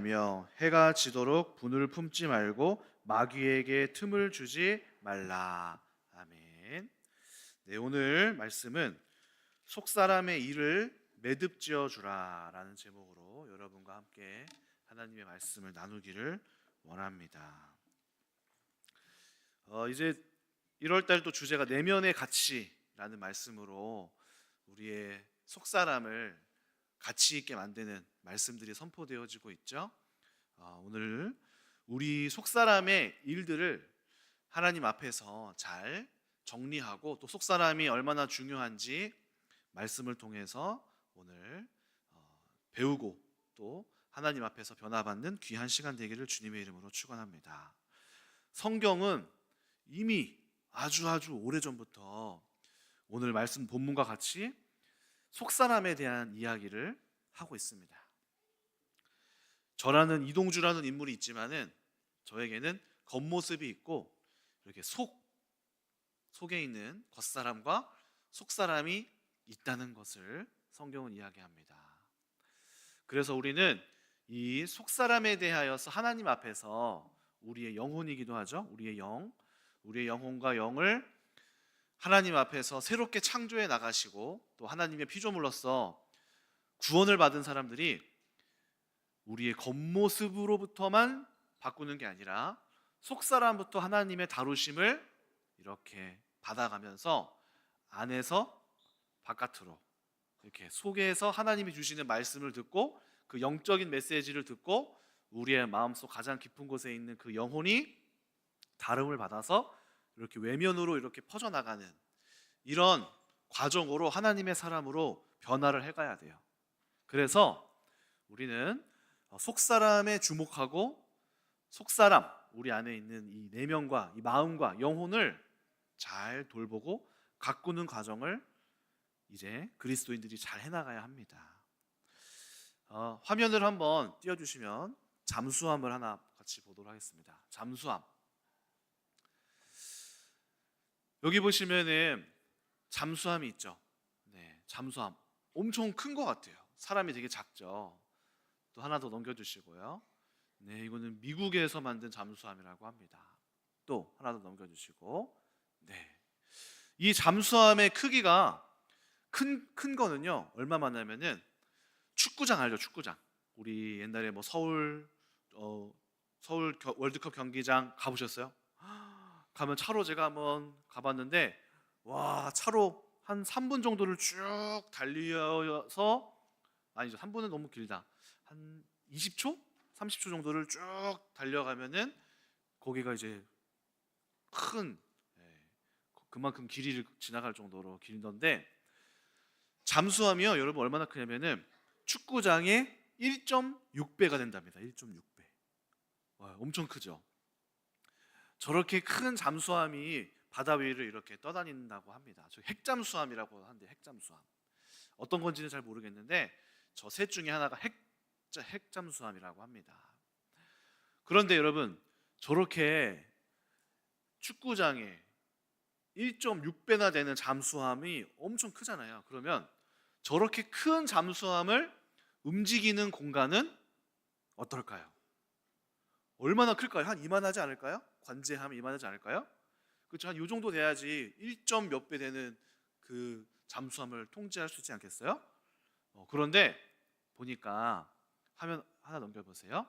말며 해가 지도록 분을 품지 말고 마귀에게 틈을 주지 말라. 아멘. 네, 오늘 말씀은 속사람의 일을 매듭지어 주라라는 제목으로 여러분과 함께 하나님의 말씀을 나누기를 원합니다. 이제 1월 달도 주제가 내면의 가치라는 말씀으로 우리의 속사람을 가치 있게 만드는 말씀들이 선포되어지고 있죠. 오늘 우리 속사람의 일들을 하나님 앞에서 잘 정리하고 또 속사람이 얼마나 중요한지 말씀을 통해서 오늘 배우고 또 하나님 앞에서 변화받는 귀한 시간 되기를 주님의 이름으로 축원합니다. 성경은 이미 아주 오래전부터 오늘 말씀 본문과 같이 속사람에 대한 이야기를 하고 있습니다. 저라는 이동주라는 인물이 있지만은 저에게는 겉모습이 있고 이렇게 속에 있는 겉사람과 속사람이 있다는 것을 성경은 이야기합니다. 그래서 우리는 이 속사람에 대하여서 하나님 앞에서 우리의 영혼이기도 하죠. 우리의 영혼과 영을 하나님 앞에서 새롭게 창조해 나가시고 또 하나님의 피조물로서 구원을 받은 사람들이 우리의 겉모습으로부터만 바꾸는 게 아니라 속사람부터 하나님의 다루심을 이렇게 받아가면서 안에서 바깥으로 이렇게 속에서 하나님이 주시는 말씀을 듣고 그 영적인 메시지를 듣고 우리의 마음속 가장 깊은 곳에 있는 그 영혼이 다름을 받아서 이렇게 외면으로 이렇게 퍼져나가는 이런 과정으로 하나님의 사람으로 변화를 해가야 돼요. 그래서 우리는 속사람에 주목하고 속사람, 우리 안에 있는 이 내면과 이 마음과 영혼을 잘 돌보고 가꾸는 과정을 이제 그리스도인들이 잘 해나가야 합니다. 화면을 한번 띄워주시면 잠수함을 하나 같이 보도록 하겠습니다. 잠수함. 여기 보시면은 잠수함이 있죠. 네, 잠수함 엄청 큰 것 같아요. 사람이 되게 작죠. 또 하나 더 넘겨주시고요. 네, 이거는 미국에서 만든 잠수함이라고 합니다. 또 하나 더 넘겨주시고, 네, 이 잠수함의 크기가 큰 거는요 얼마만하면은 축구장 알죠? 축구장. 우리 옛날에 뭐 서울 월드컵 경기장 가보셨어요? 가면 차로 제가 한번 가봤는데 와, 차로 한 3분 정도를 쭉 달려서, 아니죠, 3분은 너무 길다, 한 20초? 30초 정도를 쭉 달려가면은 거기가 이제 큰, 그만큼 길이를 지나갈 정도로 길던데, 잠수함이요 여러분 얼마나 크냐면은 축구장의 1.6배가 된답니다. 1.6배. 와, 엄청 크죠. 저렇게 큰 잠수함이 바다 위를 이렇게 떠다닌다고 합니다. 저 핵잠수함이라고 하는데, 핵잠수함 어떤 건지는 잘 모르겠는데 저 셋 중에 하나가 핵잠수함이라고 합니다. 그런데 여러분, 저렇게 축구장에 1.6배나 되는 잠수함이 엄청 크잖아요. 그러면 저렇게 큰 잠수함을 움직이는 공간은 어떨까요? 얼마나 클까요? 한 이만하지 않을까요? 관제하면 이만하지 않을까요? 그렇죠. 한 요 정도 돼야지 1점 몇 배 되는 그 잠수함을 통제할 수 있지 않겠어요? 그런데 보니까, 화면 하나 넘겨보세요.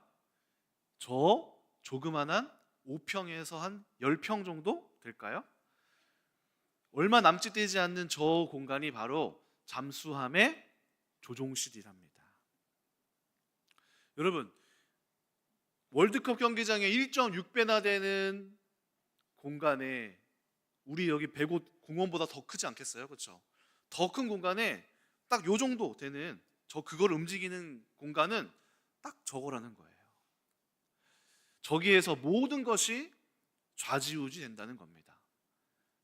저 조그만한 5평에서 한 10평 정도 될까요? 얼마 남짓 되지 않는 저 공간이 바로 잠수함의 조종실이랍니다. 여러분, 월드컵 경기장의 1.6배나 되는 공간에 우리 여기 배구 공원보다 더 크지 않겠어요? 그렇죠? 더 큰 공간에 딱 요 정도 되는 그걸 움직이는 공간은 딱 저거라는 거예요. 저기에서 모든 것이 좌지우지 된다는 겁니다.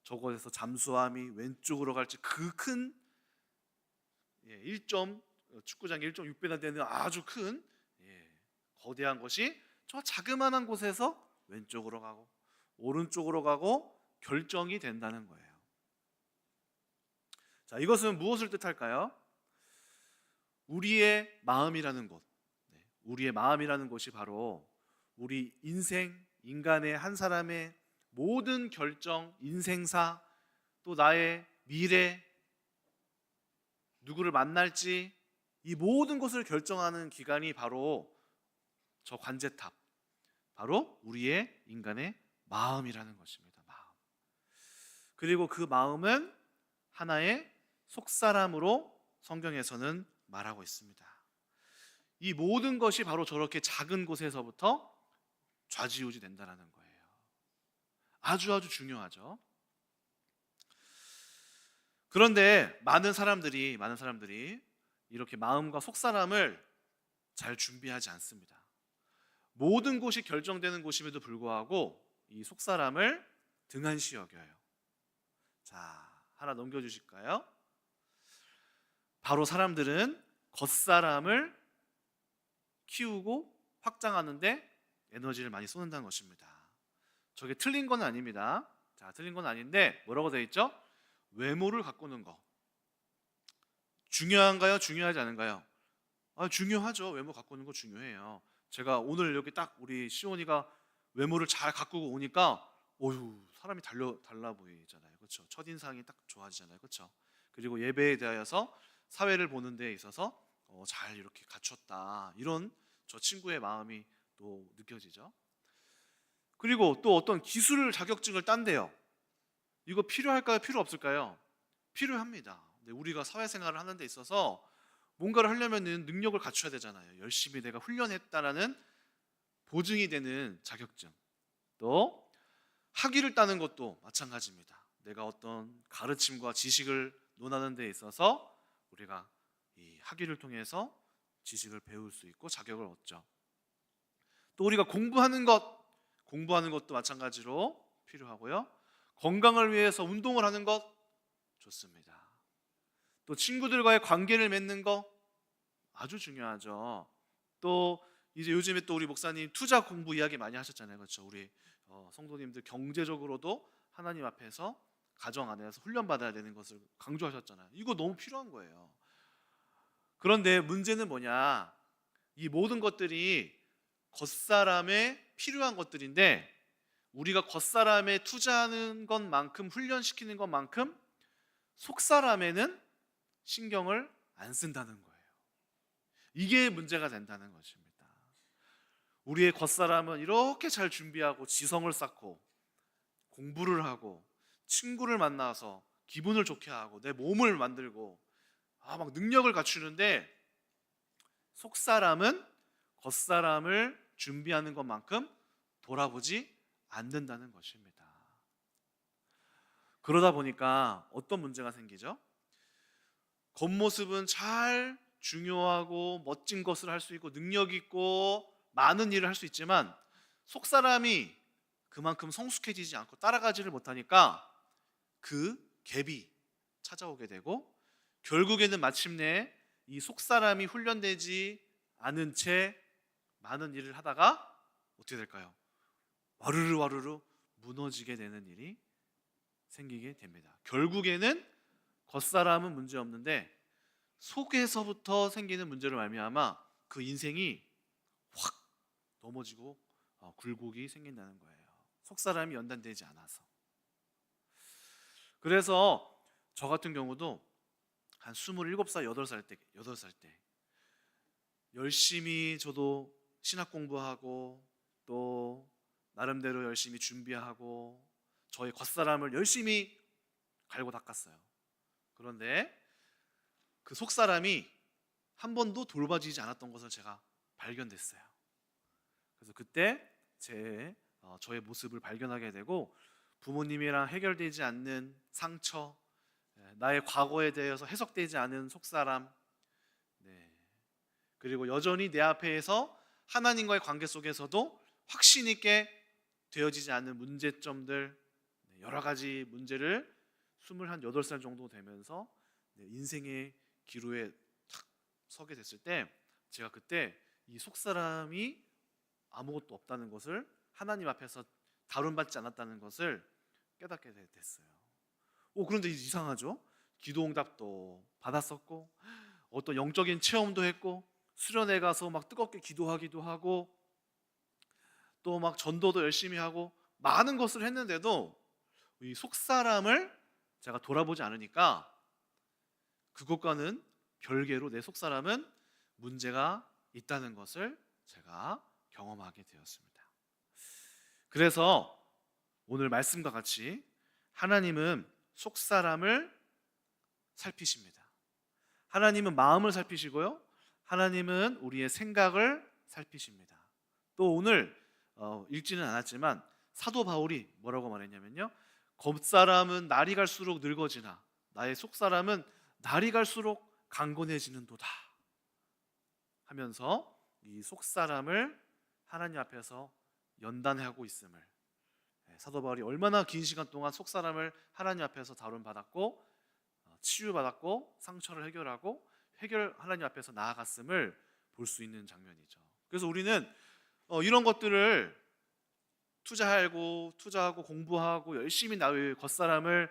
저곳에서 잠수함이 왼쪽으로 갈지, 그 큰 축구장 1.6배나 되는 아주 큰 거대한 것이 저 자그마한 곳에서 왼쪽으로 가고 오른쪽으로 가고 결정이 된다는 거예요. 자, 이것은 무엇을 뜻할까요? 우리의 마음이라는 곳, 우리의 마음이라는 것이 바로 우리 인생, 인간의 한 사람의 모든 결정, 인생사, 또 나의 미래, 누구를 만날지 이 모든 것을 결정하는 기관이 바로 저 관제탑, 바로 우리의 인간의 마음이라는 것입니다. 마음. 그리고 그 마음은 하나의 속사람으로 성경에서는 말하고 있습니다. 이 모든 것이 바로 저렇게 작은 곳에서부터 좌지우지 된다는 거예요. 아주 중요하죠. 그런데 많은 사람들이 이렇게 마음과 속사람을 잘 준비하지 않습니다. 모든 곳이 결정되는 곳임에도 불구하고 이 속사람을 등한시 여겨요. 자, 하나 넘겨주실까요? 바로 사람들은 겉사람을 키우고 확장하는데 에너지를 많이 쏟는다는 것입니다. 저게 틀린 건 아닙니다. 자, 틀린 건 아닌데 뭐라고 되어 있죠? 외모를 가꾸는 거. 중요한가요? 중요하지 않은가요? 중요하죠. 외모 가꾸는 거 중요해요. 제가 오늘 여기 딱 우리 시온이가 외모를 잘 가꾸고 오니까 사람이 달라 보이잖아요. 그렇죠? 첫인상이 딱 좋아지잖아요. 그렇죠? 그리고 예배에 대하여서 사회를 보는 데 있어서 잘 이렇게 갖췄다. 이런 저 친구의 마음이 또 느껴지죠. 그리고 또 어떤 기술 자격증을 딴대요. 이거 필요할까요? 필요 없을까요? 필요합니다. 근데 우리가 사회생활을 하는 데 있어서 뭔가를 하려면은 능력을 갖춰야 되잖아요. 열심히 내가 훈련했다라는 보증이 되는 자격증. 또 학위를 따는 것도 마찬가지입니다. 내가 어떤 가르침과 지식을 논하는 데 있어서 우리가 이 학위를 통해서 지식을 배울 수 있고 자격을 얻죠. 또 우리가 공부하는 것도 마찬가지로 필요하고요. 건강을 위해서 운동을 하는 것 좋습니다. 또 친구들과의 관계를 맺는 거 아주 중요하죠. 또 이제 요즘에 또 우리 목사님 투자 공부 이야기 많이 하셨잖아요. 그렇죠? 우리 성도님들 경제적으로도 하나님 앞에서 가정 안에서 훈련받아야 되는 것을 강조하셨잖아요. 이거 너무 필요한 거예요. 그런데 문제는 뭐냐? 이 모든 것들이 겉사람에 필요한 것들인데 우리가 겉사람에 투자하는 것만큼 훈련시키는 것만큼 속사람에는 신경을 안 쓴다는 거예요. 이게 문제가 된다는 것입니다. 우리의 겉사람은 이렇게 잘 준비하고 지성을 쌓고 공부를 하고 친구를 만나서 기분을 좋게 하고 내 몸을 만들고 막 능력을 갖추는데 속사람은 겉사람을 준비하는 것만큼 돌아보지 않는다는 것입니다. 그러다 보니까 어떤 문제가 생기죠? 겉모습은 잘 중요하고 멋진 것을 할 수 있고 능력 있고 많은 일을 할 수 있지만 속사람이 그만큼 성숙해지지 않고 따라가지를 못하니까 그 갭이 찾아오게 되고 결국에는 마침내 이 속사람이 훈련되지 않은 채 많은 일을 하다가 어떻게 될까요? 와르르 무너지게 되는 일이 생기게 됩니다. 결국에는 겉사람은 문제 없는데 속에서부터 생기는 문제로 말미암아 그 인생이 확 넘어지고 굴곡이 생긴다는 거예요. 속사람이 연단되지 않아서. 그래서 저 같은 경우도 한 27살, 8살 때 열심히 저도 신학 공부하고 또 나름대로 열심히 준비하고 저의 겉사람을 열심히 갈고 닦았어요. 그런데 그 속사람이 한 번도 돌봐주지 않았던 것을 제가 발견됐어요. 그래서 그때 저의 모습을 발견하게 되고 부모님이랑 해결되지 않는 상처, 나의 과거에 대해서 해석되지 않은 속사람, 그리고 여전히 내 앞에서 하나님과의 관계 속에서도 확신 있게 되어지지 않는 문제점들, 여러 가지 문제를 28살 정도 되면서 인생의 기로에 탁 서게 됐을 때 제가 그때 이 속사람이 아무것도 없다는 것을 하나님 앞에서 다룬받지 않았다는 것을 깨닫게 됐어요. 그런데 이상하죠? 기도 응답도 받았었고 어떤 영적인 체험도 했고 수련회 가서 막 뜨겁게 기도하기도 하고 또 막 전도도 열심히 하고 많은 것을 했는데도 이 속사람을 제가 돌아보지 않으니까 그것과는 별개로 내 속사람은 문제가 있다는 것을 제가 경험하게 되었습니다. 그래서 오늘 말씀과 같이 하나님은 속사람을 살피십니다. 하나님은 마음을 살피시고요, 하나님은 우리의 생각을 살피십니다. 또 오늘 읽지는 않았지만 사도 바울이 뭐라고 말했냐면요, 겉사람은 날이 갈수록 늙어지나 나의 속사람은 날이 갈수록 강건해지는도다 하면서 이 속사람을 하나님 앞에서 연단하고 있음을, 사도 바울이 얼마나 긴 시간 동안 속사람을 하나님 앞에서 다룬받았고 치유받았고 상처를 해결하고 하나님 앞에서 나아갔음을 볼 수 있는 장면이죠. 그래서 우리는 이런 것들을 투자하고 공부하고 열심히 나의 겉사람을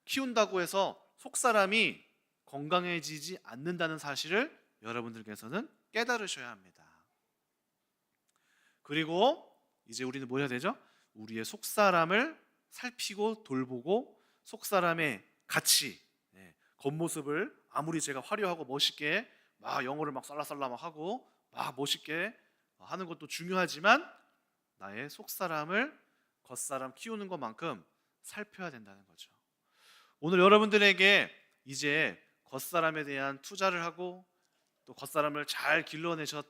키운다고 해서 속사람이 건강해지지 않는다는 사실을 여러분들께서는 깨달으셔야 합니다. 그리고 이제 우리는 뭐 해야 되죠? 우리의 속사람을 살피고 돌보고 속사람의 가치, 겉모습을 아무리 제가 화려하고 멋있게 막 영어를 막 쌀라쌀라 막 하고 막 멋있게 하는 것도 중요하지만 나의 속사람을 겉사람 키우는 것만큼 살펴야 된다는 거죠. 오늘 여러분들에게 이제 겉사람에 대한 투자를 하고 또 겉사람을 잘 길러내셨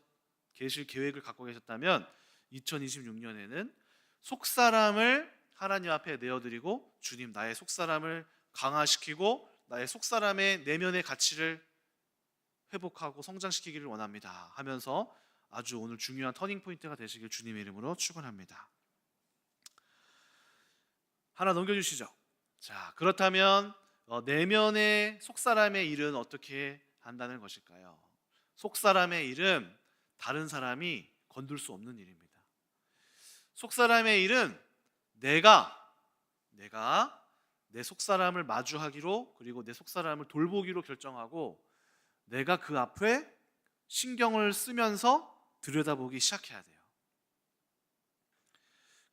계실 계획을 갖고 계셨다면 2026년에는 속사람을 하나님 앞에 내어드리고 주님, 나의 속사람을 강화시키고 나의 속사람의 내면의 가치를 회복하고 성장시키기를 원합니다 하면서 아주 오늘 중요한 터닝포인트가 되시길 주님의 이름으로 축원합니다. 하나 넘겨주시죠. 자, 그렇다면 내면의 속사람의 일은 어떻게 한다는 것일까요? 속사람의 일은 다른 사람이 건들 수 없는 일입니다. 속사람의 일은 내가 내 속사람을 마주하기로, 그리고 내 속사람을 돌보기로 결정하고 내가 그 앞에 신경을 쓰면서 들여다보기 시작해야 돼요.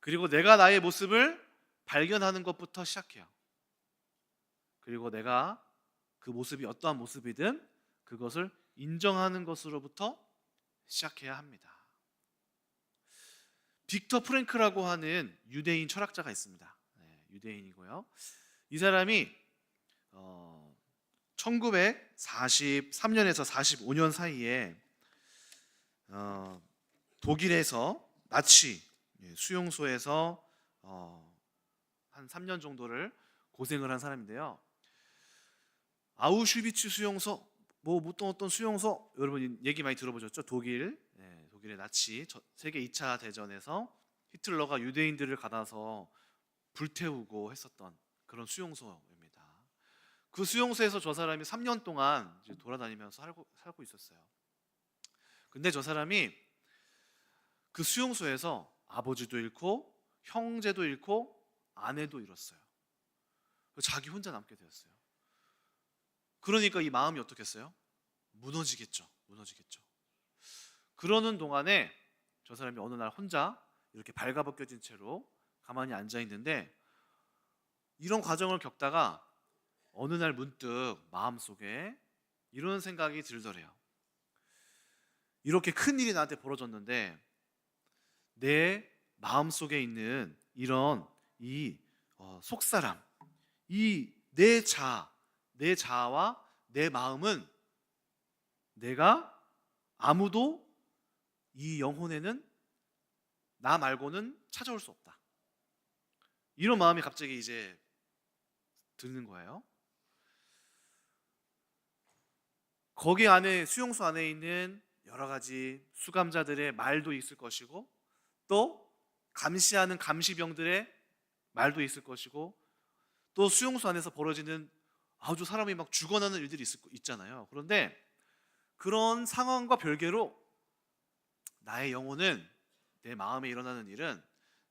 그리고 내가 나의 모습을 발견하는 것부터 시작해요. 그리고 내가 그 모습이 어떠한 모습이든 그것을 인정하는 것으로부터 시작해야 합니다. 빅터 프랭크라고 하는 유대인 철학자가 있습니다. 유대인이고요. 이 사람이 1943년에서 45년 사이에 독일에서 나치 수용소에서 한 3년 정도를 고생을 한 사람인데요. 아우슈비츠 수용소, 어떤 수용소, 여러분 얘기 많이 들어보셨죠? 독일의 나치 세계 2차 대전에서 히틀러가 유대인들을 가다서 불태우고 했었던 그런 수용소입니다. 그 수용소에서 저 사람이 3년 동안 이제 돌아다니면서 살고 있었어요. 근데 저 사람이 그 수용소에서 아버지도 잃고 형제도 잃고 아내도 잃었어요. 자기 혼자 남게 되었어요. 그러니까 이 마음이 어떻겠어요? 무너지겠죠. 그러는 동안에 저 사람이 어느 날 혼자 이렇게 발가벗겨진 채로 가만히 앉아 있는데, 이런 과정을 겪다가 어느 날 문득 마음속에 이런 생각이 들더래요. 이렇게 큰 일이 나한테 벌어졌는데 내 마음속에 있는 이런 속사람, 내 자아와 내 마음은 내가 아무도 이 영혼에는 나 말고는 찾아올 수 없다. 이런 마음이 갑자기 이제 드는 거예요. 거기 안에, 수용소 안에 있는 여러 가지 수감자들의 말도 있을 것이고, 또 감시하는 감시병들의 말도 있을 것이고, 또 수용소 안에서 벌어지는 아주 사람이 막 죽어나는 일들이 있잖아요. 그런데 그런 상황과 별개로 나의 영혼은, 내 마음에 일어나는 일은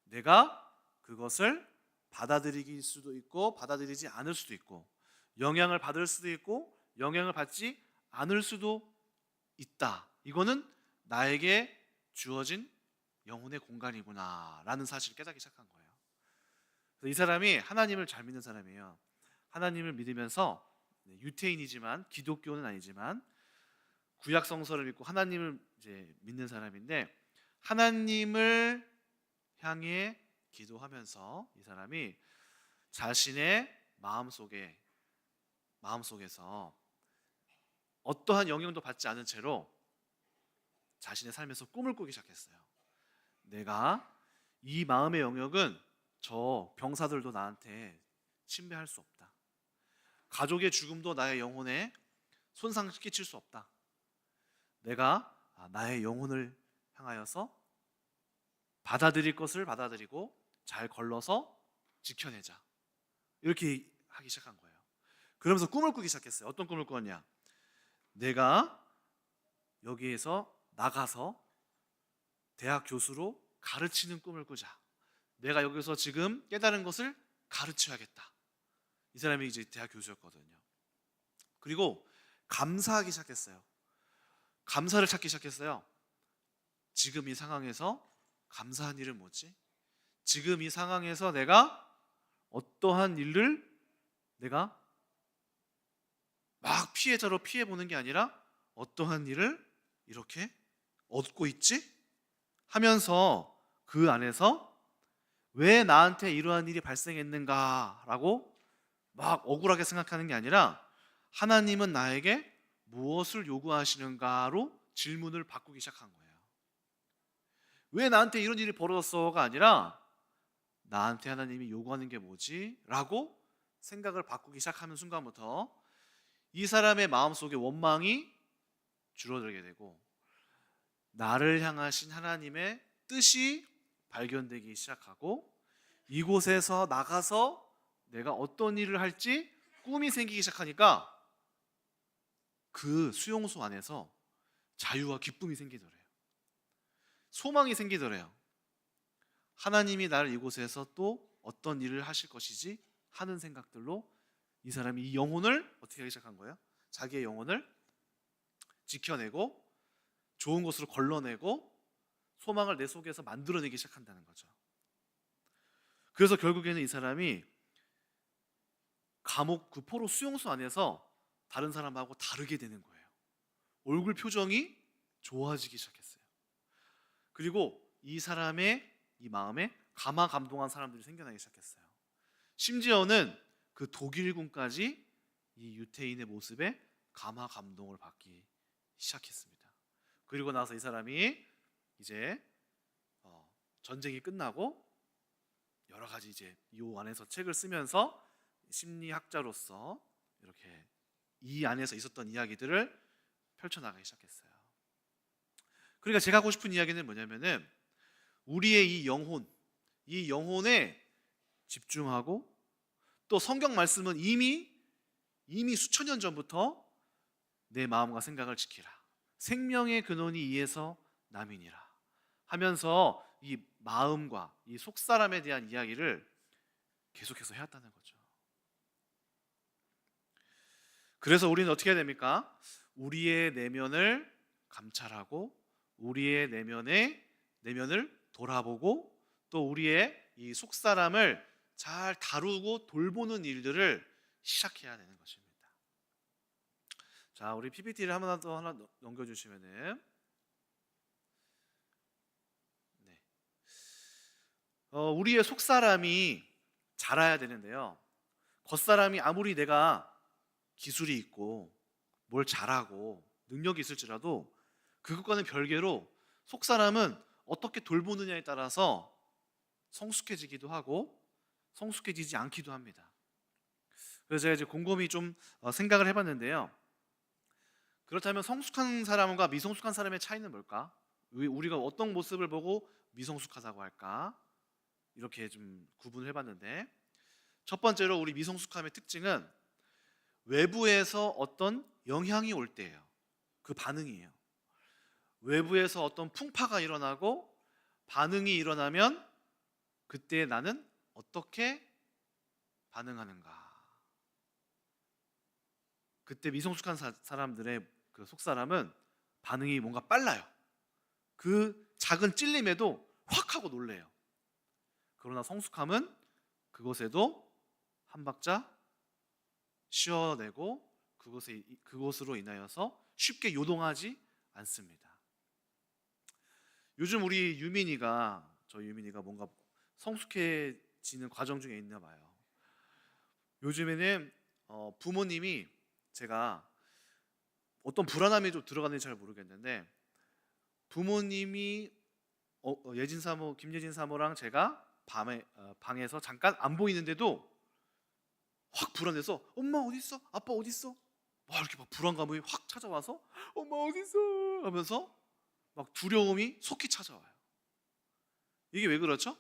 내가 그것을 받아들일 수도 있고 받아들이지 않을 수도 있고, 영향을 받을 수도 있고 영향을 받지 않을 수도 있다. 이거는 나에게 주어진 영혼의 공간이구나 라는 사실을 깨닫기 시작한 거예요. 그래서 이 사람이 하나님을 잘 믿는 사람이에요. 하나님을 믿으면서 유태인이지만 기독교는 아니지만 구약 성서를 믿고 하나님을 이제 믿는 사람인데, 하나님을 향해 기도하면서 이 사람이 자신의 마음속에서 어떠한 영향도 받지 않은 채로 자신의 삶에서 꿈을 꾸기 시작했어요. 내가 이 마음의 영역은 저 병사들도 나한테 침배할 수 없다. 가족의 죽음도 나의 영혼에 손상 끼칠 수 없다. 내가 나의 영혼을 향하여서 받아들일 것을 받아들이고 잘 걸러서 지켜내자. 이렇게 하기 시작한 거예요. 그러면서 꿈을 꾸기 시작했어요. 어떤 꿈을 꿨냐? 내가 여기에서 나가서 대학 교수로 가르치는 꿈을 꾸자. 내가 여기서 지금 깨달은 것을 가르쳐야겠다. 이 사람이 이제 대학 교수였거든요. 그리고 감사하기 시작했어요. 감사를 찾기 시작했어요. 지금 이 상황에서 감사한 일은 뭐지? 지금 이 상황에서 내가 어떠한 일을 내가 막 피해자로 피해보는 게 아니라 어떠한 일을 이렇게 얻고 있지? 하면서 그 안에서 왜 나한테 이러한 일이 발생했는가라고 막 억울하게 생각하는 게 아니라 하나님은 나에게 무엇을 요구하시는가로 질문을 바꾸기 시작한 거예요. 왜 나한테 이런 일이 벌어졌어가 아니라 나한테 하나님이 요구하는 게 뭐지? 라고 생각을 바꾸기 시작하는 순간부터 이 사람의 마음속에 원망이 줄어들게 되고 나를 향하신 하나님의 뜻이 발견되기 시작하고 이곳에서 나가서 내가 어떤 일을 할지 꿈이 생기기 시작하니까 그 수용소 안에서 자유와 기쁨이 생기더래요. 소망이 생기더래요. 하나님이 나를 이곳에서 또 어떤 일을 하실 것이지 하는 생각들로 이 사람이 이 영혼을 어떻게 하기 시작한 거예요? 자기의 영혼을 지켜내고 좋은 것으로 걸러내고 소망을 내 속에서 만들어내기 시작한다는 거죠. 그래서 결국에는 이 사람이 감옥 그 포로 수용소 안에서 다른 사람하고 다르게 되는 거예요. 얼굴 표정이 좋아지기 시작했어요. 그리고 이 사람의 이 마음에 감화 감동한 사람들이 생겨나기 시작했어요. 심지어는 그 독일군까지 이 유태인의 모습에 감화 감동을 받기 시작했습니다. 그리고 나서 이 사람이 이제 전쟁이 끝나고 여러 가지 이제 이 안에서 책을 쓰면서 심리학자로서 이렇게 이 안에서 있었던 이야기들을 펼쳐나가기 시작했어요. 그러니까 제가 하고 싶은 이야기는 뭐냐면은 우리의 이 영혼에 집중하고 또 성경 말씀은 이미 수천 년 전부터 내 마음과 생각을 지키라. 생명의 근원이 이에서 남이니라 하면서 이 마음과 이 속사람에 대한 이야기를 계속해서 해왔다는 거죠. 그래서 우리는 어떻게 해야 됩니까? 우리의 내면을 감찰하고 우리의 내면을 돌아보고 또 우리의 이 속사람을 잘 다루고 돌보는 일들을 시작해야 되는 것입니다. 자, 우리 PPT를 하나 넘겨주시면은 네. 우리의 속사람이 자라야 되는데요. 겉사람이 아무리 내가 기술이 있고 뭘 잘하고 능력이 있을지라도 그것과는 별개로 속사람은 어떻게 돌보느냐에 따라서 성숙해지기도 하고 성숙해지지 않기도 합니다. 그래서 제가 이제 곰곰이 좀 생각을 해봤는데요. 그렇다면 성숙한 사람과 미성숙한 사람의 차이는 뭘까? 우리가 어떤 모습을 보고 미성숙하다고 할까? 이렇게 좀 구분을 해봤는데, 첫 번째로 우리 미성숙함의 특징은 외부에서 어떤 영향이 올 때예요. 그 반응이에요. 외부에서 어떤 풍파가 일어나고 반응이 일어나면 그때 나는 어떻게 반응하는가? 그때 미성숙한 사람들의 그 속사람은 반응이 뭔가 빨라요. 그 작은 찔림에도 확 하고 놀래요. 그러나 성숙함은 그것에도 한 박자 쉬어내고 그것으로 인하여서 쉽게 요동하지 않습니다. 요즘 저희 유민이가 뭔가 성숙해지는 과정 중에 있나 봐요. 요즘에는 부모님이, 제가 어떤 불안함이 좀 들어가는지 잘 모르겠는데, 부모님이 김예진 사모랑 제가 방에서 잠깐 안 보이는데도 확 불안해서 엄마 어디 있어? 아빠 어디 있어? 막 이렇게 막 불안감이 확 찾아와서 엄마 어디 있어? 하면서 막 두려움이 속히 찾아와요. 이게 왜 그렇죠?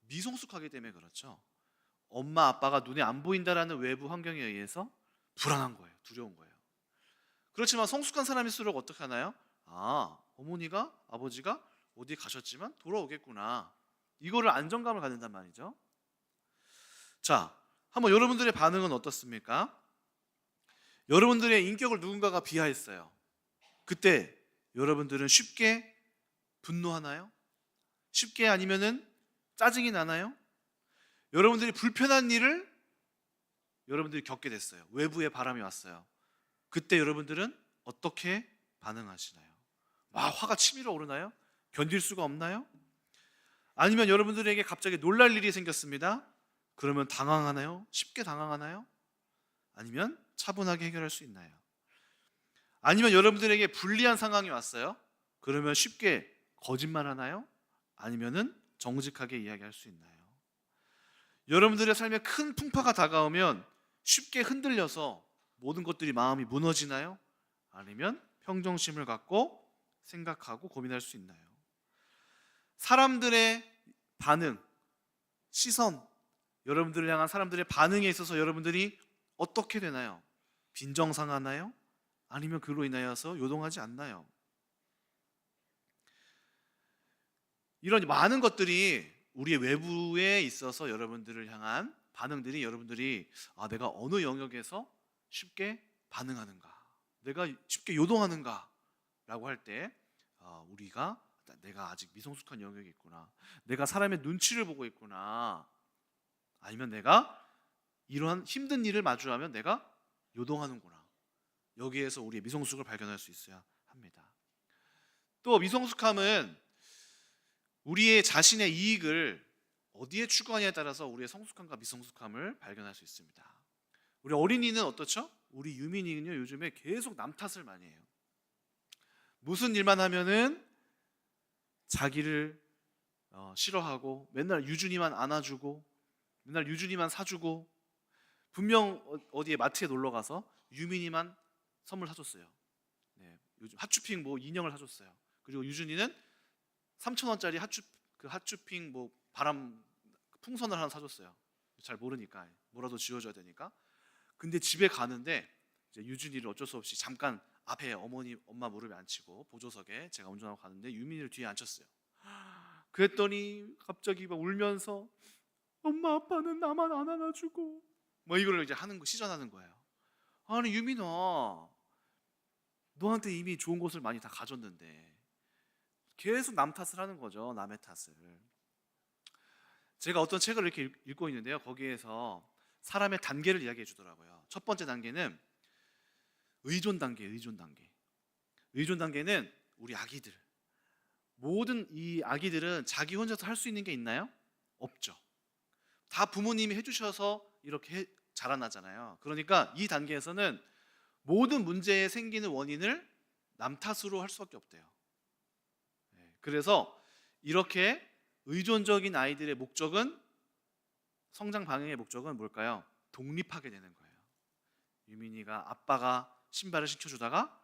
미성숙하기 때문에 그렇죠. 엄마 아빠가 눈에 안 보인다라는 외부 환경에 의해서 불안한 거예요. 두려운 거예요. 그렇지만 성숙한 사람일수록 어떻게 하나요? 어머니가 아버지가 어디 가셨지만 돌아오겠구나. 이거를 안정감을 갖는단 말이죠. 자, 한번 여러분들의 반응은 어떻습니까? 여러분들의 인격을 누군가가 비하했어요. 그때 여러분들은 쉽게 분노하나요? 쉽게 아니면은 짜증이 나나요? 여러분들이 불편한 일을 여러분들이 겪게 됐어요. 외부의 바람이 왔어요. 그때 여러분들은 어떻게 반응하시나요? 화가 치밀어 오르나요? 견딜 수가 없나요? 아니면 여러분들에게 갑자기 놀랄 일이 생겼습니다. 그러면 당황하나요? 쉽게 당황하나요? 아니면 차분하게 해결할 수 있나요? 아니면 여러분들에게 불리한 상황이 왔어요. 그러면 쉽게 거짓말하나요? 아니면은 정직하게 이야기할 수 있나요? 여러분들의 삶에 큰 풍파가 다가오면 쉽게 흔들려서 모든 것들이 마음이 무너지나요? 아니면 평정심을 갖고 생각하고 고민할 수 있나요? 사람들의 반응, 시선, 여러분들을 향한 사람들의 반응에 있어서 여러분들이 어떻게 되나요? 빈정상하나요? 아니면 그로 인하여서 요동하지 않나요? 이런 많은 것들이 우리의 외부에 있어서 여러분들을 향한 반응들이, 여러분들이 내가 어느 영역에서 쉽게 반응하는가, 내가 쉽게 요동하는가 라고 할 때 우리가 내가 아직 미성숙한 영역이 있구나, 내가 사람의 눈치를 보고 있구나, 아니면 내가 이러한 힘든 일을 마주하면 내가 요동하는구나, 여기에서 우리의 미성숙을 발견할 수 있어야 합니다. 또 미성숙함은 우리의 자신의 이익을 어디에 추구하냐에 따라서 우리의 성숙함과 미성숙함을 발견할 수 있습니다. 우리 어린이는 어떻죠? 우리 유민이는요, 요즘에 계속 남 탓을 많이 해요. 무슨 일만 하면은 자기를 싫어하고, 맨날 유준이만 안아주고, 맨날 유준이만 사주고, 분명 어디에 마트에 놀러 가서 유민이만 선물 사줬어요. 네, 요즘 핫쇼핑 인형을 사줬어요. 그리고 유준이는 3,000원짜리 핫쇼핑 바람 풍선을 하나 사줬어요. 잘 모르니까, 뭐라도 지워줘야 되니까. 근데 집에 가는데 이제 유준이를 어쩔 수 없이 잠깐 앞에 엄마 무릎에 앉히고 보조석에 제가 운전하고 가는데 유민이를 뒤에 앉혔어요. 그랬더니 갑자기 막 울면서 엄마 아빠는 나만 안 안아주고 이거를 이제 시전하는 거예요. 아니 유민아, 너한테 이미 좋은 것을 많이 다 가졌는데 계속 남 탓을 하는 거죠. 남의 탓을. 제가 어떤 책을 이렇게 읽고 있는데요, 거기에서 사람의 단계를 이야기해 주더라고요. 첫 번째 단계는 의존 단계. 의존 단계는 우리 아기들, 모든 이 아기들은 자기 혼자서 할 수 있는 게 있나요? 없죠. 다 부모님이 해주셔서 이렇게 자라나잖아요. 그러니까 이 단계에서는 모든 문제에 생기는 원인을 남 탓으로 할 수밖에 없대요. 그래서 이렇게 의존적인 아이들의 목적은, 성장 방향의 목적은 뭘까요? 독립하게 되는 거예요. 유민이가 아빠가 신발을 신겨주다가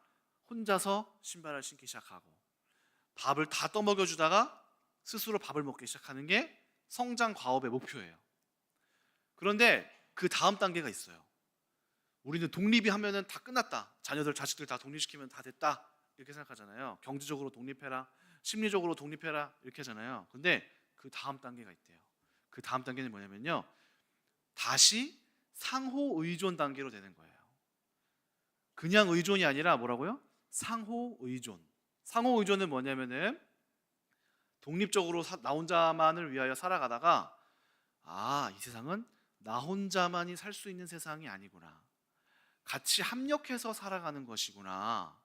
혼자서 신발을 신기 시작하고, 밥을 다 떠먹여주다가 스스로 밥을 먹기 시작하는 게 성장 과업의 목표예요. 그런데 그 다음 단계가 있어요. 우리는 독립이 하면은 다 끝났다, 자식들 다 독립시키면 다 됐다, 이렇게 생각하잖아요. 경제적으로 독립해라, 심리적으로 독립해라, 이렇게 하잖아요. 근데 그 다음 단계가 있대요. 그 다음 단계는 뭐냐면요, 다시 상호 의존 단계로 되는 거예요. 그냥 의존이 아니라 뭐라고요? 상호 의존. 상호 의존은 뭐냐면은 독립적으로 나 혼자만을 위하여 살아가다가 이 세상은 나 혼자만이 살 수 있는 세상이 아니구나. 같이 합력해서 살아가는 것이구나.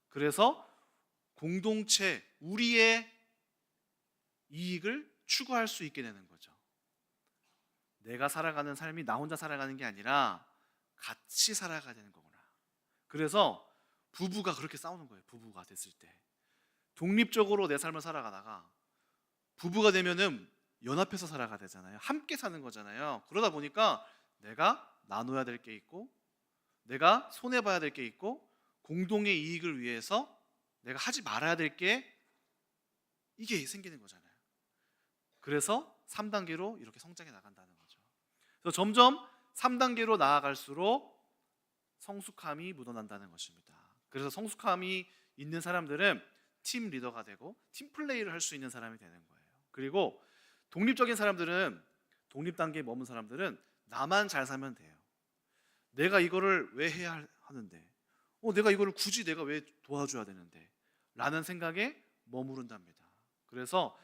그래서 공동체, 우리의 이익을 추구할 수 있게 되는 거죠. 내가 살아가는 삶이 나 혼자 살아가는 게 아니라 같이 살아가야 되는 거구나. 그래서 부부가 그렇게 싸우는 거예요. 부부가 됐을 때 독립적으로 내 삶을 살아가다가 부부가 되면은 연합해서 살아가야 되잖아요. 함께 사는 거잖아요. 그러다 보니까 내가 나눠야 될 게 있고 내가 손해봐야 될 게 있고 공동의 이익을 위해서 내가 하지 말아야 될 게 이게 생기는 거잖아요. 그래서 3단계로 이렇게 성장해 나간다는 거죠. 그래서 점점 3단계로 나아갈수록 성숙함이 묻어난다는 것입니다. 그래서 성숙함이 있는 사람들은 팀 리더가 되고 팀 플레이를 할 수 있는 사람이 되는 거예요. 그리고 독립적인 사람들은, 독립 단계에 머문 사람들은 나만 잘 살면 돼요. 내가 이거를 왜 해야 하는데, 내가 이거를 굳이 내가 왜 도와줘야 되는데 라는 생각에 머무른답니다. 그래서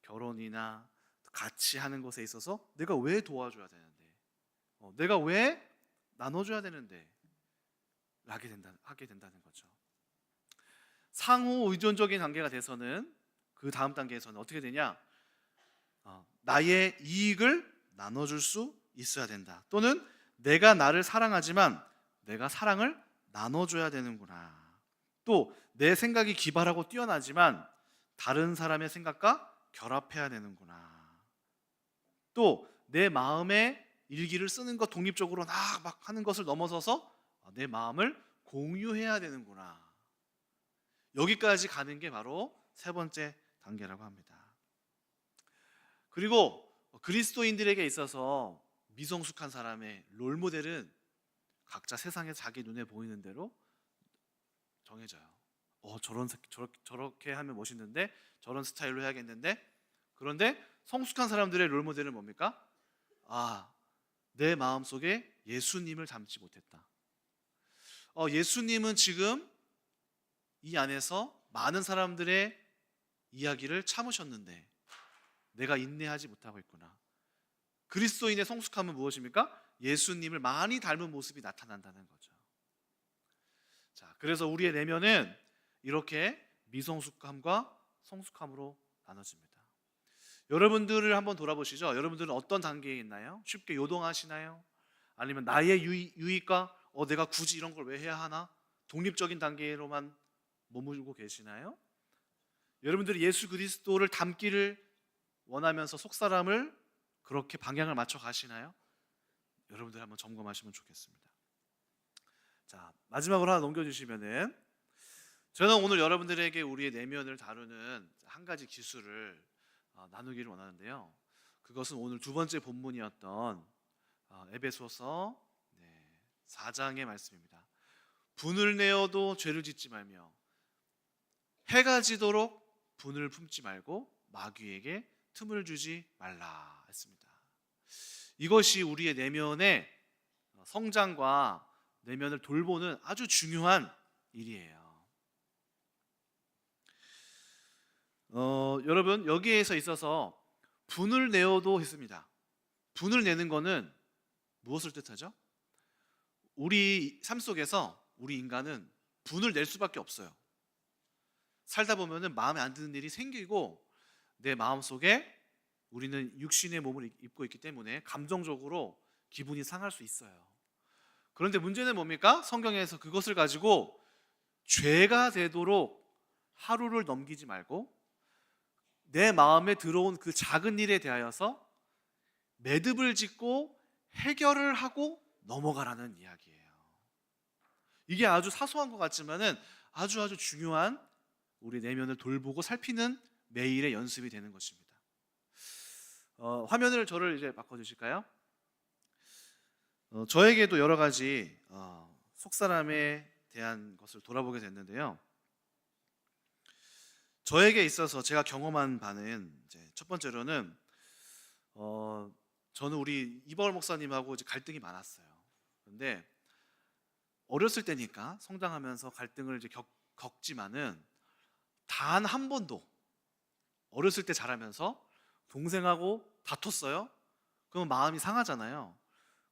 결혼이나 같이 하는 것에 있어서 내가 왜 도와줘야 되는데, 내가 왜 나눠줘야 되는데 하게 된다는 거죠. 상호 의존적인 관계가 돼서는 그 다음 단계에서는 어떻게 되냐? 나의 이익을 나눠줄 수 있어야 된다. 또는 내가 나를 사랑하지만 내가 사랑을 나눠줘야 되는구나. 또 내 생각이 기발하고 뛰어나지만 다른 사람의 생각과 결합해야 되는구나. 또 내 마음의 일기를 쓰는 것, 독립적으로 막 하는 것을 넘어서서 내 마음을 공유해야 되는구나. 여기까지 가는 게 바로 세 번째 단계라고 합니다. 그리고 그리스도인들에게 있어서 미성숙한 사람의 롤모델은 각자 세상에 자기 눈에 보이는 대로 정해져요. 저렇게 하면 멋있는데, 저런 스타일로 해야겠는데. 그런데 성숙한 사람들의 롤모델은 뭡니까? 내 마음속에 예수님을 담지 못했다. 예수님은 지금 이 안에서 많은 사람들의 이야기를 참으셨는데 내가 인내하지 못하고 있구나. 그리스도인의 성숙함은 무엇입니까? 예수님을 많이 닮은 모습이 나타난다는 거죠. 자, 그래서 우리의 내면은 이렇게 미성숙함과 성숙함으로 나눠집니다. 여러분들을 한번 돌아보시죠. 여러분들은 어떤 단계에 있나요? 쉽게 요동하시나요? 아니면 나의 유익과 내가 굳이 이런 걸 왜 해야 하나? 독립적인 단계로만 머물고 계시나요? 여러분들이 예수 그리스도를 닮기를 원하면서 속사람을 그렇게 방향을 맞춰 가시나요? 여러분들 한번 점검하시면 좋겠습니다. 자, 마지막으로 하나 넘겨주시면은, 저는 오늘 여러분들에게 우리의 내면을 다루는 한 가지 기술을 나누기를 원하는데요. 그것은 오늘 두 번째 본문이었던 에베소서 4장의 말씀입니다. 분을 내어도 죄를 짓지 말며 해가 지도록 분을 품지 말고 마귀에게 틈을 주지 말라 했습니다. 이것이 우리의 내면의 성장과 내면을 돌보는 아주 중요한 일이에요. 여러분, 여기에서 있어서 분을 내어도 했습니다. 분을 내는 것은 무엇을 뜻하죠? 우리 삶 속에서 우리 인간은 분을 낼 수밖에 없어요. 살다 보면은 마음에 안 드는 일이 생기고 내 마음속에 우리는 육신의 몸을 입고 있기 때문에 감정적으로 기분이 상할 수 있어요. 그런데 문제는 뭡니까? 성경에서 그것을 가지고 죄가 되도록 하루를 넘기지 말고 내 마음에 들어온 그 작은 일에 대하여서 매듭을 짓고 해결을 하고 넘어가라는 이야기예요. 이게 아주 사소한 것 같지만은 아주 중요한 우리 내면을 돌보고 살피는 매일의 연습이 되는 것입니다. 화면을 저를 이제 바꿔주실까요? 저에게도 여러 가지 속사람에 대한 것을 돌아보게 됐는데요. 저에게 있어서 제가 경험한 바는 이제 첫 번째로는 저는 우리 이바울 목사님하고 이제 갈등이 많았어요. 그런데 어렸을 때니까 성장하면서 갈등을 이제 겪지만은 단 한 번도 어렸을 때 자라면서 동생하고 다퉜어요? 그럼 마음이 상하잖아요.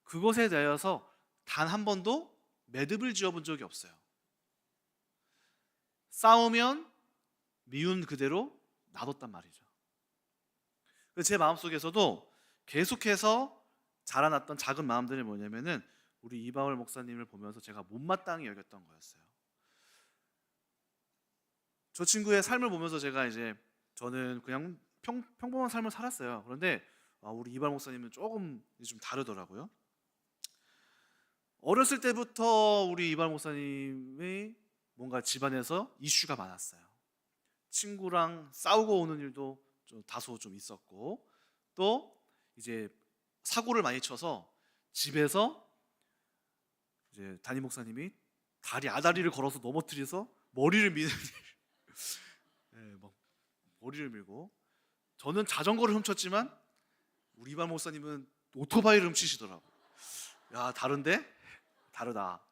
그것에 대해서 단 한 번도 매듭을 지어본 적이 없어요. 싸우면 미운 그대로 놔뒀단 말이죠. 제 마음속에서도 계속해서 자라났던 작은 마음들이 뭐냐면은 우리 이바울 목사님을 보면서 제가 못마땅히 여겼던 거였어요. 저 친구의 삶을 보면서 저는 그냥 평범한 삶을 살았어요. 그런데 우리 이바울 목사님은 조금 좀 다르더라고요. 어렸을 때부터 우리 이바울 목사님이 뭔가 집안에서 이슈가 많았어요. 친구랑 싸우고 오는 일도 다소 좀 있었고, 또 이제 사고를 많이 쳐서 집에서 이제 담임 목사님이 아다리를 걸어서 넘어뜨려서 머리를 미는 네, 막 머리를 밀고, 저는 자전거를 훔쳤지만 우리 이바울 목사님은 오토바이를 훔치시더라고. 야, 다르다.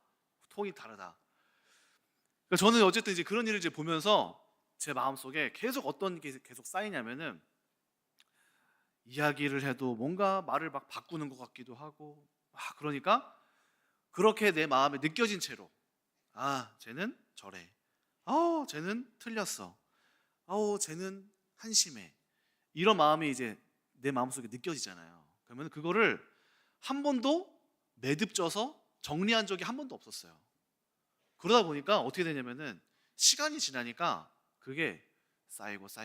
통이 다르다. 그러니까 저는 어쨌든 이제 그런 일을 보면서 제 마음속에 계속 어떤 게 계속 쌓이냐면은, 이야기를 해도 뭔가 말을 막 바꾸는 것 같기도 하고, 그러니까 그렇게 내 마음에 느껴진 채로, 쟤는 저래, 쟤는 틀렸어, 쟤는 한심해, 이런 마음이 이제 내 마음속에 느껴지잖아요. 그러면 그거를 한 번도 매듭져서 정리한 적이 한 번도 없었어요. 그러다 보니까 어떻게 되냐면은 시간이 지나니까 그게 쌓여서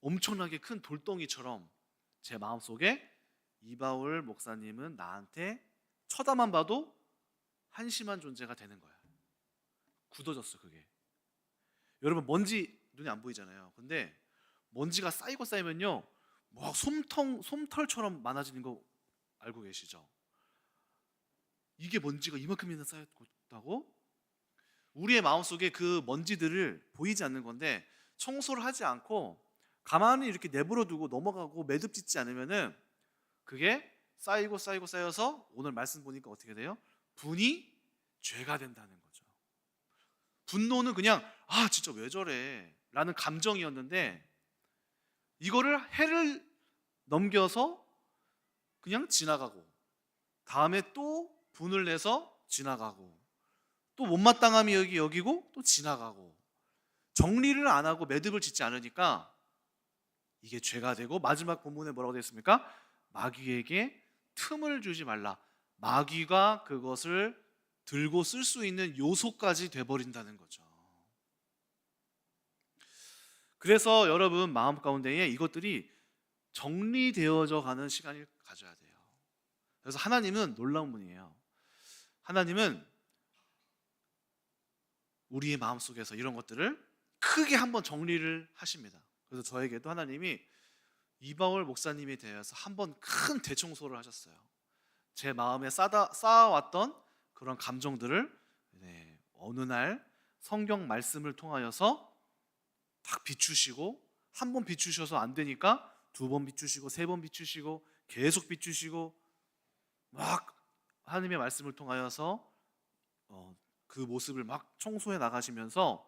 엄청나게 큰 돌덩이처럼 제 마음속에 이바울 목사님은 나한테 쳐다만 봐도 한심한 존재가 되는 거야. 굳어졌어 그게. 여러분, 먼지 눈에 안 보이잖아요. 근데 먼지가 쌓이면요, 막 솜털처럼 많아지는 거 알고 계시죠? 이게 먼지가 이만큼이나 쌓였다고? 우리의 마음속에 그 먼지들을 보이지 않는 건데, 청소를 하지 않고 가만히 이렇게 내버려 두고 넘어가고 매듭 짓지 않으면은 그게 쌓여서 오늘 말씀 보니까 어떻게 돼요? 분이 죄가 된다는 거죠. 분노는 그냥 진짜 왜 저래 라는 감정이었는데, 이거를 해를 넘겨서 그냥 지나가고, 다음에 또 분을 내서 지나가고, 또 못마땅함이 여기고 또 지나가고, 정리를 안 하고 매듭을 짓지 않으니까 이게 죄가 되고, 마지막 본문에 뭐라고 되어 있습니까? 마귀에게 틈을 주지 말라. 마귀가 그것을 들고 쓸 수 있는 요소까지 돼버린다는 거죠. 그래서 여러분 마음 가운데에 이것들이 정리되어져 가는 시간을 가져야 돼요. 그래서 하나님은 놀라운 분이에요. 하나님은 우리의 마음속에서 이런 것들을 크게 한번 정리를 하십니다. 그래서 저에게도 하나님이 이바울 목사님에 대해서 한번 큰 대청소를 하셨어요. 제 마음에 쌓아왔던 그런 감정들을 어느 날 성경 말씀을 통하여서 딱 비추시고, 한 번 비추셔서 안 되니까 두 번 비추시고, 세 번 비추시고, 계속 비추시고, 막 하나님의 말씀을 통하여서 그 모습을 막 청소해 나가시면서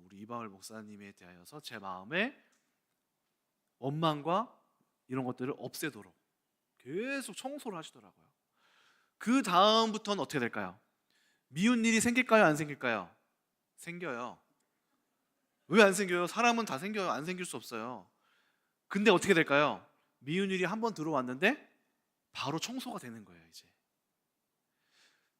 우리 이바울 목사님에 대하여서 제 마음에 원망과 이런 것들을 없애도록 계속 청소를 하시더라고요. 그 다음부터는 어떻게 될까요? 미운 일이 생길까요? 안 생길까요? 생겨요. 왜 안 생겨요? 사람은 다 생겨요. 안 생길 수 없어요. 근데 어떻게 될까요? 미운 일이 한 번 들어왔는데 바로 청소가 되는 거예요. 이제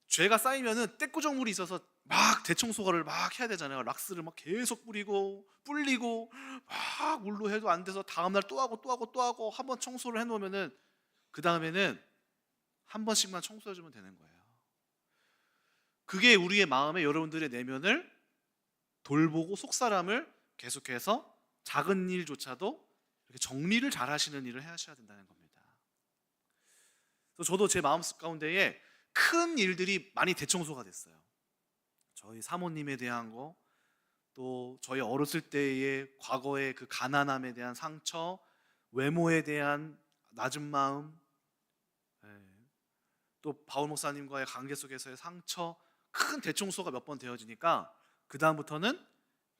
죄가 쌓이면은 떼꾸정물이 있어서 막 대청소를 막 해야 되잖아요. 락스를 막 계속 뿌리고 불리고 막 물로 해도 안 돼서 다음날 또 하고 한 번 청소를 해놓으면은 그 다음에는 한 번씩만 청소해주면 되는 거예요. 그게 우리의 마음에 여러분들의 내면을 돌보고 속사람을 계속해서 작은 일조차도 이렇게 정리를 잘 하시는 일을 하셔야 된다는 겁니다. 저도 제 마음 가운데에 큰 일들이 많이 대청소가 됐어요. 저희 사모님에 대한 거, 또 저희 어렸을 때의 과거의 그 가난함에 대한 상처, 외모에 대한 낮은 마음, 또 바울 목사님과의 관계 속에서의 상처, 큰 대청소가 몇 번 되어지니까 그 다음부터는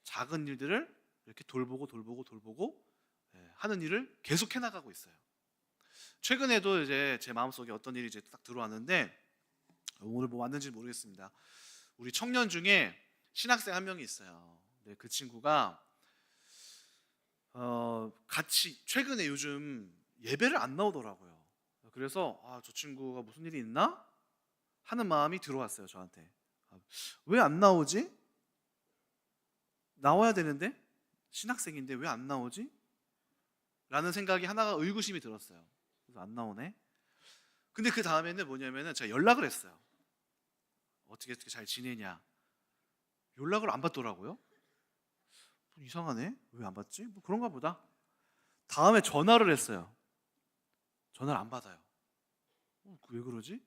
작은 일들을 이렇게 돌보고 하는 일을 계속 해나가고 있어요. 최근에도 이제 제 마음속에 어떤 일이 이제 딱 들어왔는데, 오늘 뭐 왔는지 모르겠습니다. 우리 청년 중에 신학생 한 명이 있어요. 네, 그 친구가 같이 최근에 요즘 예배를 안 나오더라고요. 그래서 저 친구가 무슨 일이 있나 하는 마음이 들어왔어요, 저한테. 왜 안 나오지? 나와야 되는데 신학생인데 왜 안 나오지? 라는 생각이 하나가 의구심이 들었어요. 그래서 안 나오네. 근데 그 다음에는 뭐냐면은 제가 연락을 했어요. 어떻게 잘 지내냐? 연락을 안 받더라고요. 이상하네. 왜 안 받지? 뭐 그런가 보다. 다음에 전화를 했어요. 전화를 안 받아요. 왜 그러지?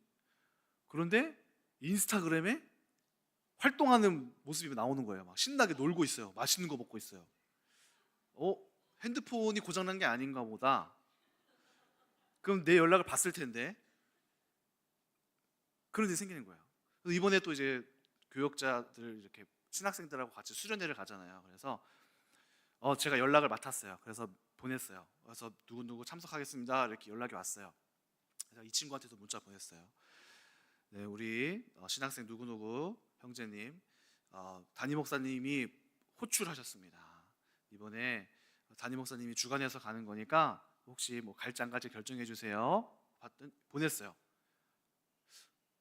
그런데 인스타그램에 활동하는 모습이 나오는 거예요. 막 신나게 놀고 있어요. 맛있는 거 먹고 있어요. 핸드폰이 고장난 게 아닌가 보다. 그럼 내 연락을 봤을 텐데. 그런 일이 생기는 거예요. 그래서 이번에 또 이제 교역자들 이렇게 신학생들하고 같이 수련회를 가잖아요. 그래서 제가 연락을 맡았어요. 그래서 보냈어요. 그래서 누구 참석하겠습니다. 이렇게 연락이 왔어요. 그래서 이 친구한테도 문자 보냈어요. 네, 우리 신학생 누구누구 형제님, 담임 목사님이 호출하셨습니다. 이번에 담임 목사님이 주관해서 가는 거니까 혹시 뭐 갈지 안 갈지 결정해 주세요. 보냈어요.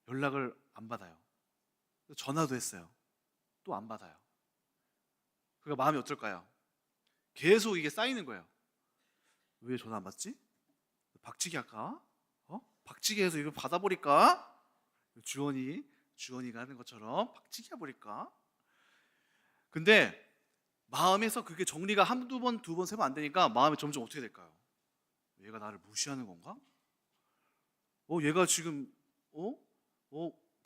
연락을 안 받아요. 전화도 했어요. 또 안 받아요. 그러니까 마음이 어떨까요? 계속 이게 쌓이는 거예요. 왜 전화 안 받지? 박치기 할까? 박치기 해서 이거 받아버릴까? 주원이가 하는 것처럼 박치기 해버릴까? 근데 마음에서 그게 정리가 한두 번, 두 번, 세 번 안 되니까 마음이 점점 어떻게 될까요? 얘가 나를 무시하는 건가? 얘가 지금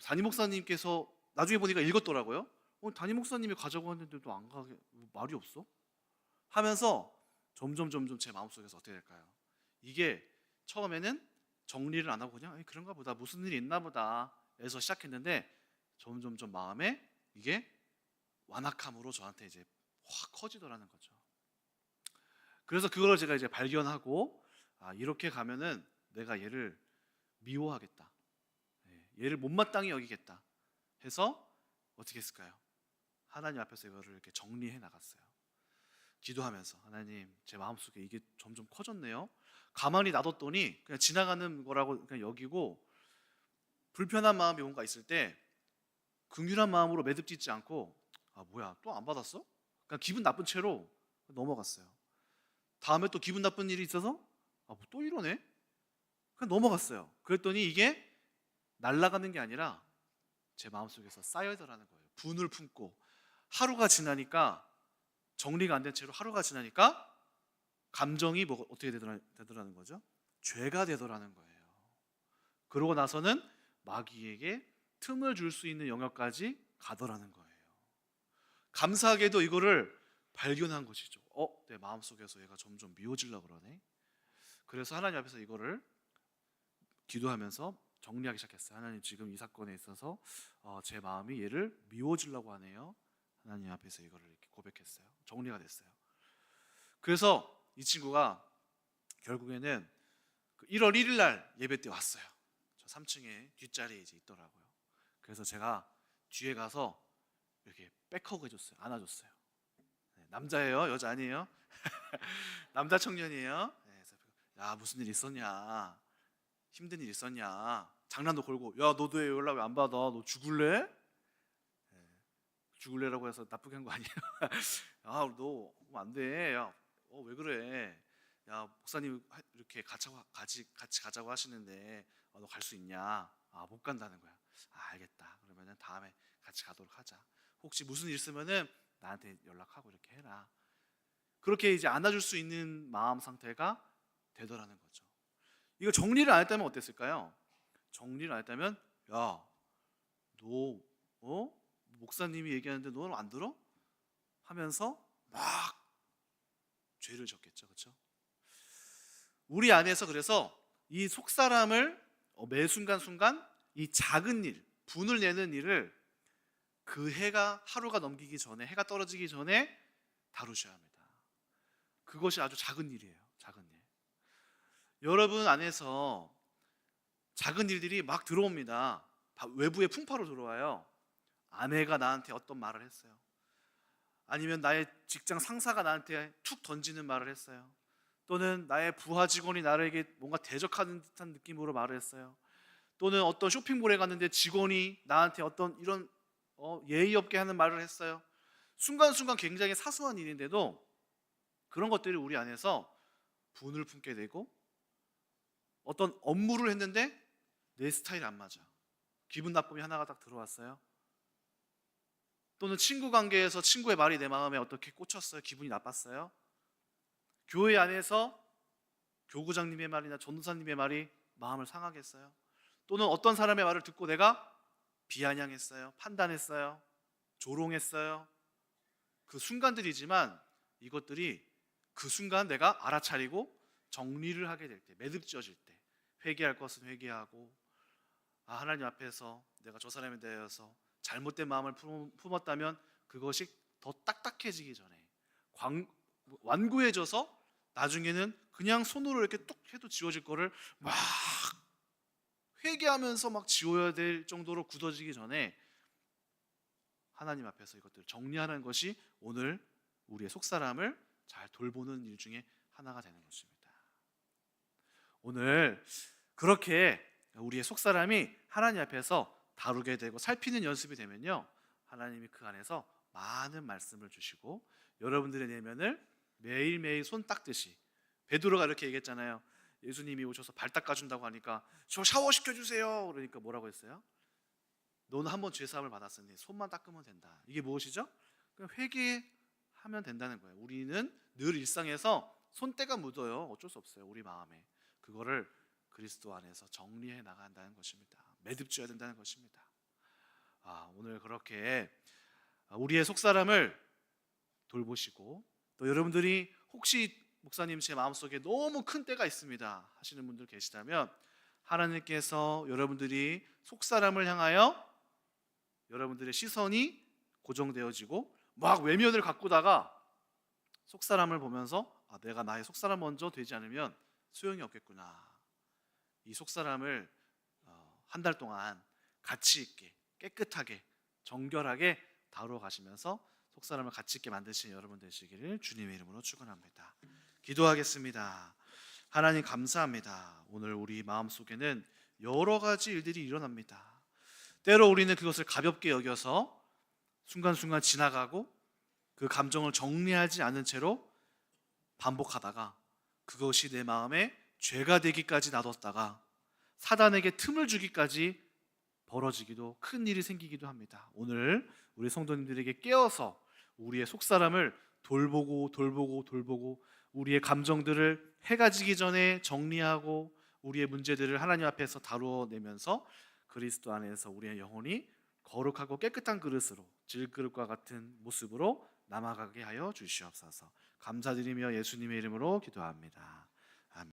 담임 목사님께서 나중에 보니까 읽었더라고요. 담임 목사님이 가자고 하는데도 안 가게 말이 없어? 하면서 점점 제 마음속에서 어떻게 될까요? 이게 처음에는 정리를 안 하고 그냥 그런가 보다, 무슨 일이 있나 보다 에서 시작했는데 점점 마음에 이게 완악함으로 저한테 이제 확 커지더라는 거죠. 그래서 그걸 제가 이제 발견하고 이렇게 가면은 내가 얘를 미워하겠다, 얘를 못마땅히 여기겠다 해서 어떻게 했을까요? 하나님 앞에서 이거를 이렇게 정리해 나갔어요. 기도하면서, 하나님, 제 마음속에 이게 점점 커졌네요. 가만히 놔뒀더니 그냥 지나가는 거라고 그냥 여기고, 불편한 마음이 뭔가 있을 때 긍휼한 마음으로 매듭짓지 않고 뭐야 또 안 받았어? 그냥 기분 나쁜 채로 넘어갔어요. 다음에 또 기분 나쁜 일이 있어서 뭐 또 이러네? 그냥 넘어갔어요. 그랬더니 이게 날아가는 게 아니라 제 마음속에서 쌓여더라는 거예요. 분을 품고 하루가 지나니까, 정리가 안 된 채로 하루가 지나니까 감정이 어떻게 되더라는 거죠? 죄가 되더라는 거예요. 그러고 나서는 마귀에게 틈을 줄 수 있는 영역까지 가더라는 거예요. 감사하게도 이거를 발견한 것이죠. 내 마음속에서 얘가 점점 미워지려고 그러네. 그래서 하나님 앞에서 이거를 기도하면서 정리하기 시작했어요. 하나님, 지금 이 사건에 있어서 제 마음이 얘를 미워지려고 하네요. 하나님 앞에서 이거를 이렇게 고백했어요. 정리가 됐어요. 그래서 이 친구가 결국에는 1월 1일 날 예배 때 왔어요. 저 3층에 뒷자리에 이제 있더라고요. 그래서 제가 뒤에 가서 이렇게 백허그 해줬어요. 안아줬어요. 네, 남자예요? 여자 아니에요? 남자 청년이에요. 네, 그래서 야, 무슨 일 있었냐? 힘든 일 있었냐? 장난도 걸고, 야, 너도 왜 연락 왜 안 받아? 너 죽을래? 네, 죽을래라고 해서 나쁘게 한 거 아니에요? 야, 너 안 돼. 야, 왜 그래? 야, 목사님 이렇게 같이 가자고 하시는데 너 갈 수 있냐? 못 간다는 거야. 알겠다. 그러면은 다음에 같이 가도록 하자. 혹시 무슨 일 있으면은 나한테 연락하고 이렇게 해라. 그렇게 이제 안아줄 수 있는 마음 상태가 되더라는 거죠. 이거 정리를 안 했다면 어땠을까요? 정리를 안 했다면, 야, 너 목사님이 얘기하는데 너는 안 들어? 하면서 막 죄를 졌겠죠, 그렇죠? 우리 안에서 그래서 이 속사람을 매 순간순간 이 작은 일, 분을 내는 일을 그 하루가 넘기기 전에, 해가 떨어지기 전에 다루셔야 합니다. 그것이 아주 작은 일이에요. 작은 일. 여러분 안에서 작은 일들이 막 들어옵니다. 외부의 풍파로 들어와요. 아내가 나한테 어떤 말을 했어요. 아니면 나의 직장 상사가 나한테 툭 던지는 말을 했어요. 또는 나의 부하 직원이 나에게 뭔가 대적하는 듯한 느낌으로 말을 했어요. 또는 어떤 쇼핑몰에 갔는데 직원이 나한테 어떤 이런 예의 없게 하는 말을 했어요. 순간순간 굉장히 사소한 일인데도 그런 것들이 우리 안에서 분을 품게 되고, 어떤 업무를 했는데 내 스타일이 안 맞아. 기분 나쁨이 하나가 딱 들어왔어요. 또는 친구 관계에서 친구의 말이 내 마음에 어떻게 꽂혔어요. 기분이 나빴어요. 교회 안에서 교구장님의 말이나 전도사님의 말이 마음을 상하게 했어요. 또는 어떤 사람의 말을 듣고 내가 비아냥했어요. 판단했어요. 조롱했어요. 그 순간들이지만 이것들이 그 순간 내가 알아차리고 정리를 하게 될 때, 매듭지어질 때, 회개할 것은 회개하고, 하나님 앞에서 내가 저 사람에 대해서 잘못된 마음을 품었다면 그것이 더 딱딱해지기 전에 완고해져서 나중에는 그냥 손으로 이렇게 뚝 해도 지워질 거를 막 회개하면서 막 지워야 될 정도로 굳어지기 전에 하나님 앞에서 이것들을 정리하는 것이 오늘 우리의 속사람을 잘 돌보는 일 중에 하나가 되는 것입니다. 오늘 그렇게 우리의 속사람이 하나님 앞에서 다루게 되고 살피는 연습이 되면요, 하나님이 그 안에서 많은 말씀을 주시고 여러분들의 내면을 매일매일 손 닦듯이, 베드로가 이렇게 얘기했잖아요. 예수님이 오셔서 발 닦아준다고 하니까 저 샤워 시켜주세요. 그러니까 뭐라고 했어요? 너는 한번 죄사함을 받았으니 손만 닦으면 된다. 이게 무엇이죠? 그냥 회개하면 된다는 거예요. 우리는 늘 일상에서 손때가 묻어요. 어쩔 수 없어요. 우리 마음에. 그거를 그리스도 안에서 정리해 나간다는 것입니다. 매듭지어야 된다는 것입니다. 오늘 그렇게 우리의 속사람을 돌보시고, 또 여러분들이 혹시 목사님 제 마음속에 너무 큰 때가 있습니다 하시는 분들 계시다면, 하나님께서 여러분들이 속사람을 향하여 여러분들의 시선이 고정되어지고 막 외면을 가꾸다가 속사람을 보면서 내가 나의 속사람 먼저 되지 않으면 소용이 없겠구나. 이 속사람을 한 달 동안 가치 있게, 깨끗하게, 정결하게 다루어 가시면서 속사람을 가치 있게 만드시는 여러분 되시기를 주님의 이름으로 축원합니다. 기도하겠습니다. 하나님 감사합니다. 오늘 우리 마음속에는 여러 가지 일들이 일어납니다. 때로 우리는 그것을 가볍게 여겨서 순간순간 지나가고 그 감정을 정리하지 않은 채로 반복하다가 그것이 내 마음에 죄가 되기까지 놔뒀다가 사단에게 틈을 주기까지 벌어지기도, 큰 일이 생기기도 합니다. 오늘 우리 성도님들에게 깨어서 우리의 속사람을 돌보고 우리의 감정들을 해가 지기 전에 정리하고 우리의 문제들을 하나님 앞에서 다루어내면서 그리스도 안에서 우리의 영혼이 거룩하고 깨끗한 그릇으로, 질그릇과 같은 모습으로 남아가게 하여 주시옵소서. 감사드리며 예수님의 이름으로 기도합니다.